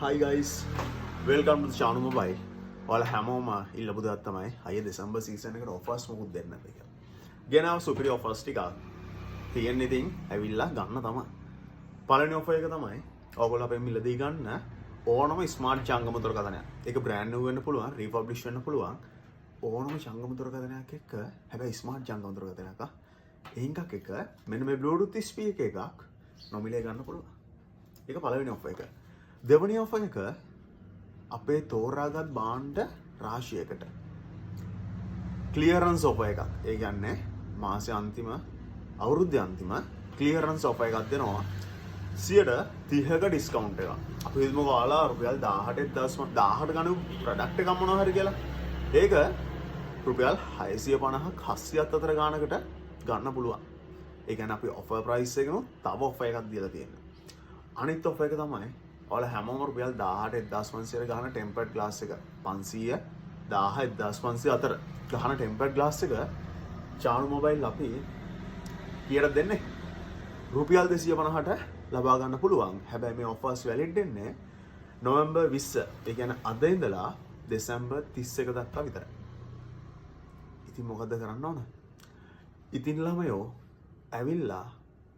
Hi guys, welcome to the Chanu Mobile. ඔයාලා හැමෝම ඉල්ලපු දෙයක් තමයි අය දෙසැම්බර් සීසන් එකට ඔෆර්ස් මොකුත් දෙන්න කියලා. ගෙනාව සුපිරි ඔෆර්ස් ටිකක්. තියෙන ඉතින් ඇවිල්ලා ගන්න තමයි. පළවෙනි ඔෆර් එක තමයි ඔයගොල්ලෝ අපෙන් මිලදී ගන්න ඕනම ස්මාර්ට් ජංගම දුරකථනයක්. ඒක බ්‍රෑන්ඩ් නිව් වෙන්න පුළුවන්, රිපබ්ලිෂ් වෙන්න පුළුවන්. ඕනම ජංගම දුරකථනයක් එක්ක හැබැයි ස්මාර්ට් ජංගම දුරකථනයක්. ඒකක් එක මෙන්න මේ Bluetooth ස්පීකර් එකක් නොමිලේ ගන්න පුළුවන්. ඒක පළවෙනි ඔෆර් එක. දෙවැනි ඔෆර් එක අපේ තෝරාගත් බාණ්ඩ රාශියකට ක්ලියරන්ස් ඔෆර් එකක්. ඒ කියන්නේ මාසේ අන්තිම අවුරුද්දේ අන්තිම ක්ලියරන්ස් ඔෆර් එකක් දෙනවා. 30% ඩිස්කවුන්ට් එකක්. අපි හිතමු ඔයාලා රුපියල් 18 ගණන් ප්‍රොඩක්ට් එකක් මොනවා හරි කියලා. ඒක රුපියල් 650ක් 700ක් අතර ගානකට ගන්න පුළුවන්. ඒ කියන්නේ අපි ඔෆර් ප්‍රයිස් එකෙම තව ඔෆර් එකක් දීලා තියෙනවා. අනිත් ඔෆර් එක තමයි ඔයාලා හැමෝම රුපියල් 18,500 ගහන ටෙම්පර්ඩ් ග්ලාස් එක 500 10,500 අතර ගහන ටෙම්පර්ඩ් ග්ලාස් එක චානු මොබයිල් අපි කීයට දෙන්නේ රුපියල් 250ට ලබා ගන්න පුළුවන්. හැබැයි මේ ඔෆර්ස් වැලිඩ් වෙන්නේ නොවැම්බර් 20. ඒ කියන්නේ අද ඉඳලා දෙසැම්බර් 31 දක්වා විතරයි. ඉතින් මොකද කරන්න ඕන? ඉතින් ළමයෝ ඇවිල්ලා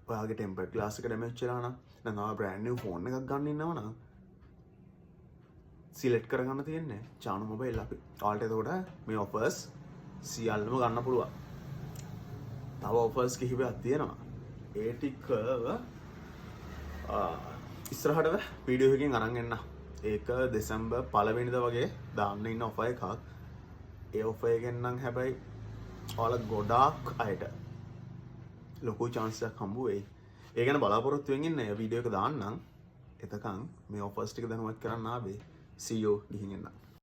ඔයාගේ ටෙම්පර්ඩ් ග්ලාස් එක ඩැමේජ් වෙලා නම් ඔයා බ්‍රෑන්ඩ් නිව් ෆෝන් එකක් ගන්න ඉන්නව නම් සිලෙක්ට් කරගන්න තියෙන්නේ චානු මොබයිල් අපි. ඔයාලට එතකොට මේ ඔෆර්ස් සියල්ලම ගන්න පුළුවන්. තව ඔෆර්ස් කිහිපයක් තියෙනවා. ඒ ටික ඉස්සරහට වීඩියෝ එකකින් අරන් එන්න. ඒක දෙසැම්බර් 1 වෙනිදා වගේ දාන්න ඉන්න ඔෆර් එකක්. ඒ ඔෆර් එකෙන් නම් හැබැයි ඔයාලා ගොඩාක් අයට ලොකු chance එකක් හම්බ වෙයි. ඒ ගැන බලාපොරොත්තු වෙමින් ඉන්න වීඩියෝ එක දාන්නම්. එතකන් මේ ඔෆර්ස් ටික දැනුවත් කරන්න ආවේ. See you ගිහින් එන්න.